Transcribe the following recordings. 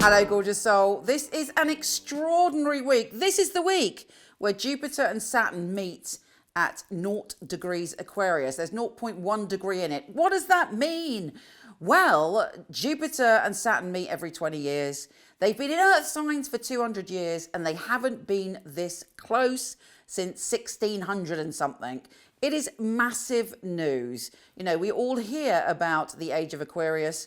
Hello, gorgeous soul. This is an extraordinary week. This is the week where Jupiter and Saturn meet at 0 degrees Aquarius. There's 0.1 degree in it. What does that mean? Well, Jupiter and Saturn meet every 20 years. They've been in Earth signs for 200 years and they haven't been this close since 1600 and something. It is massive news. You know, we all hear about the age of Aquarius.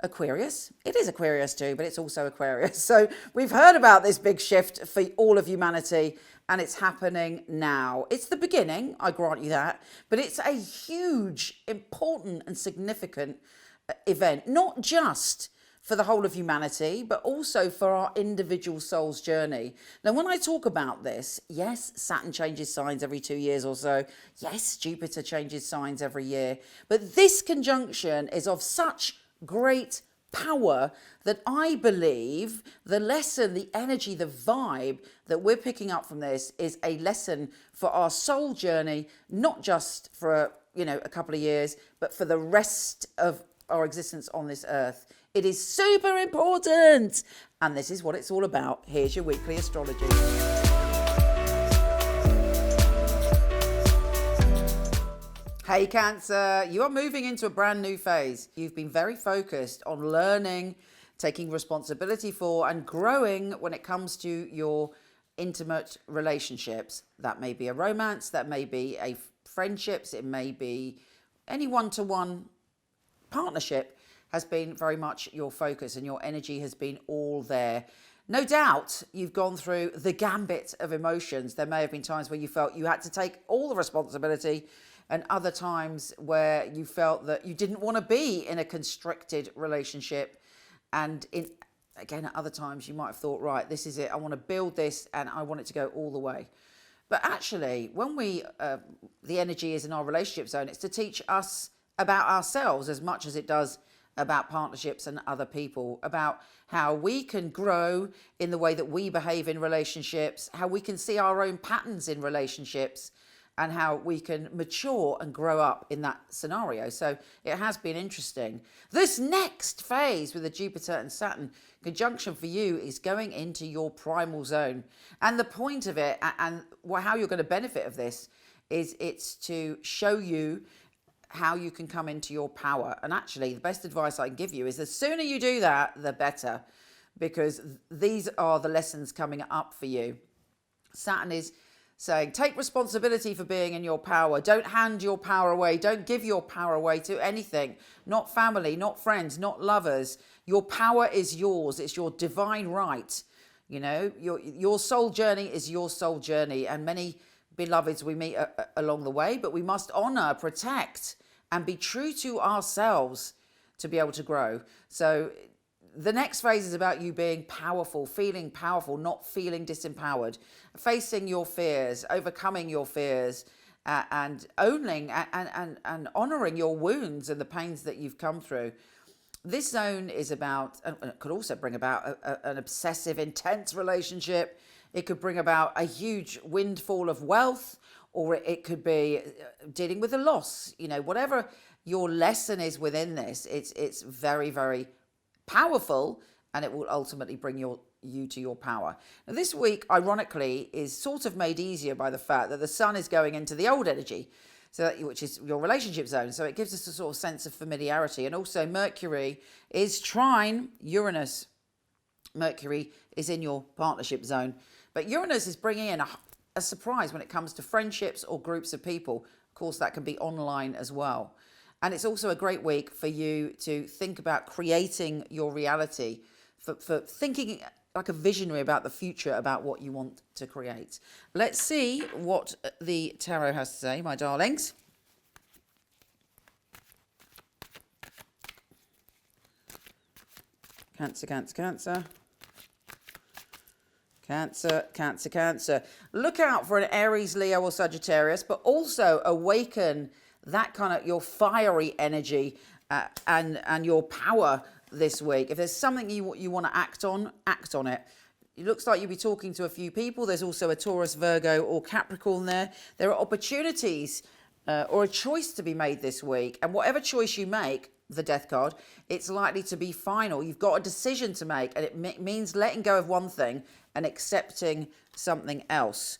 Aquarius? It is Aquarius too, but it's also Aquarius. So we've heard about this big shift for all of humanity and it's happening now. It's the beginning, I grant you that, but it's a huge, important and significant event, not just for the whole of humanity, but also for our individual soul's journey. Now, when I talk about this, yes, Saturn changes signs every 2 years or so. Yes, Jupiter changes signs every year. But this conjunction is of such great power that I believe the lesson, the energy, the vibe that we're picking up from this is a lesson for our soul journey, not just for a couple of years, but for the rest of our existence on this earth. It is super important, and this is what it's all about. Here's your weekly astrology. Hey Cancer, you are moving into a brand new phase. You've been very focused on learning, taking responsibility for and growing when it comes to your intimate relationships. That may be a romance, that may be a friendships, it may be any one-to-one partnership has been very much your focus and your energy has been all there. No doubt you've gone through the gambit of emotions. There may have been times where you felt you had to take all the responsibility and other times where you felt that you didn't want to be in a constricted relationship. And again, at other times you might have thought, right, this is it. I want to build this and I want it to go all the way. But actually, when the energy is in our relationship zone, it's to teach us about ourselves as much as it does about partnerships and other people, about how we can grow in the way that we behave in relationships, how we can see our own patterns in relationships, and how we can mature and grow up in that scenario. So it has been interesting. This next phase with the Jupiter and Saturn conjunction for you is going into your primal zone. And the point of it and how you're going to benefit of this is it's to show you how you can come into your power. And actually, the best advice I can give you is the sooner you do that, the better, because these are the lessons coming up for you. Saturn is saying, take responsibility for being in your power. Don't hand your power away. Don't give your power away to anything. Not family, not friends, not lovers. Your power is yours. It's your divine right. You know, your soul journey is your soul journey. And many beloveds we meet along the way, but we must honor, protect, and be true to ourselves to be able to grow. So the next phase is about you being powerful, not feeling disempowered, facing your fears, overcoming your fears, and owning and honoring your wounds and the pains that you've come through. This zone is about, and it could also bring about an obsessive, intense relationship. It could bring about a huge windfall of wealth, or it could be dealing with a loss. You know, whatever your lesson is within this, it's very, very powerful, and it will ultimately bring you to your power. Now, this week, ironically, is sort of made easier by the fact that the sun is going into the old energy, which is your relationship zone. So it gives us a sort of sense of familiarity. And also Mercury is trine Uranus. Mercury is in your partnership zone. But Uranus is bringing in a surprise when it comes to friendships or groups of people. Of course, that can be online as well. And it's also a great week for you to think about creating your reality, for thinking like a visionary about the future, about what you want to create. Let's see what the tarot has to say, my darlings. Cancer, Cancer, Cancer. Cancer, Cancer, Cancer. Look out for an Aries, Leo or Sagittarius, but also awaken that kind of your fiery energy and your power this week. If there's something you want to act on it. It looks like you'll be talking to a few people. There's also a Taurus, Virgo or Capricorn there. There are opportunities or a choice to be made this week. And whatever choice you make, the Death card, it's likely to be final. You've got a decision to make, and it means letting go of one thing and accepting something else.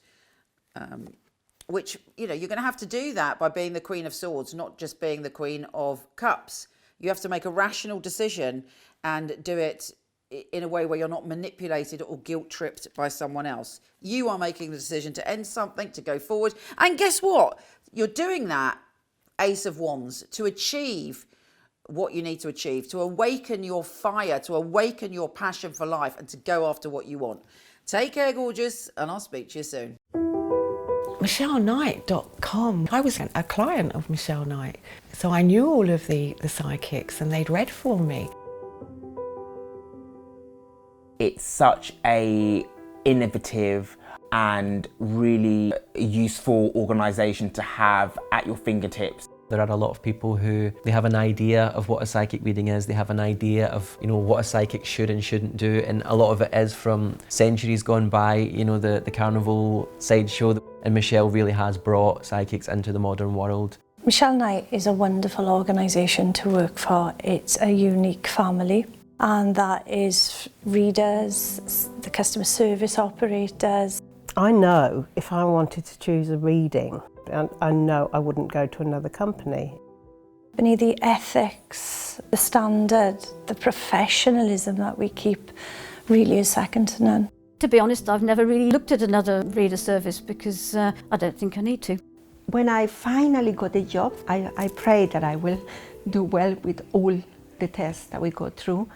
Which, you're going to have to do that by being the Queen of Swords, not just being the Queen of Cups. You have to make a rational decision and do it in a way where you're not manipulated or guilt-tripped by someone else. You are making the decision to end something, to go forward. And guess what? You're doing that, Ace of Wands, to achieve what you need to achieve, to awaken your fire, to awaken your passion for life, and to go after what you want. Take care, gorgeous, and I'll speak to you soon. MichelleKnight.com. I was a client of Michele Knight, so I knew all of the psychics and they'd read for me. It's such a innovative and really useful organisation to have at your fingertips. There are a lot of people who they have an idea of what a psychic reading is, they have an idea of what a psychic should and shouldn't do, and a lot of it is from centuries gone by, the carnival sideshow, and Michele really has brought psychics into the modern world. Michele Knight is a wonderful organisation to work for. It's a unique family, and that is readers, the customer service operators. I know if I wanted to choose a reading, I know I wouldn't go to another company. The ethics, the standard, the professionalism that we keep really is second to none. To be honest, I've never really looked at another reader service because I don't think I need to. When I finally got a job, I pray that I will do well with all the tests that we go through.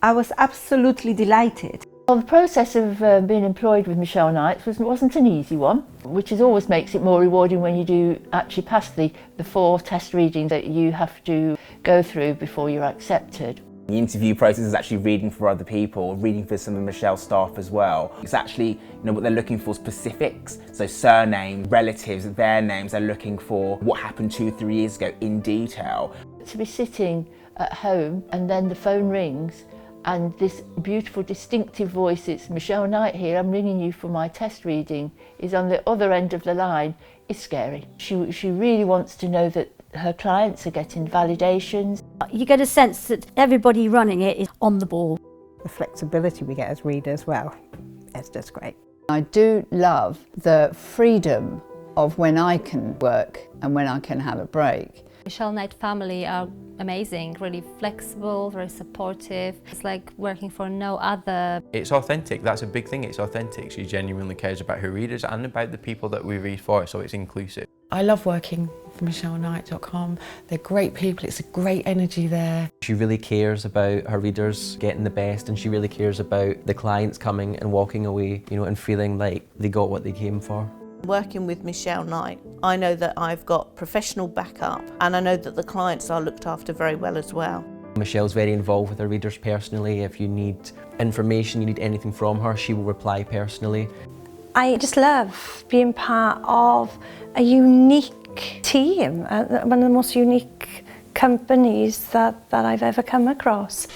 I was absolutely delighted. Well, the process of being employed with Michele Knight wasn't an easy one, which always makes it more rewarding when you do actually pass the 4 test readings that you have to go through before you're accepted. The interview process is actually reading for other people, reading for some of Michelle's staff as well. It's actually, what they're looking for, specifics, so surname, relatives, their names. They're looking for what happened 2-3 years ago in detail. To be sitting at home and then the phone rings and this beautiful distinctive voice, it's Michele Knight here, I'm ringing you for my test reading, is on the other end of the line, is scary. She really wants to know that her clients are getting validations. You get a sense that everybody running it is on the ball. The flexibility we get as readers, well, it's just great. I do love the freedom of when I can work and when I can have a break. Michele Knight family are amazing, really flexible, very supportive. It's like working for no other. It's authentic, that's a big thing, it's authentic. She genuinely cares about her readers and about the people that we read for, so it's inclusive. I love working for MichelleKnight.com. They're great people, it's a great energy there. She really cares about her readers getting the best, and she really cares about the clients coming and walking away, and feeling like they got what they came for. Working with Michele Knight, I know that I've got professional backup, and I know that the clients are looked after very well as well. Michelle's very involved with her readers personally. If you need information, you need anything from her, she will reply personally. I just love being part of a unique team, one of the most unique companies that I've ever come across.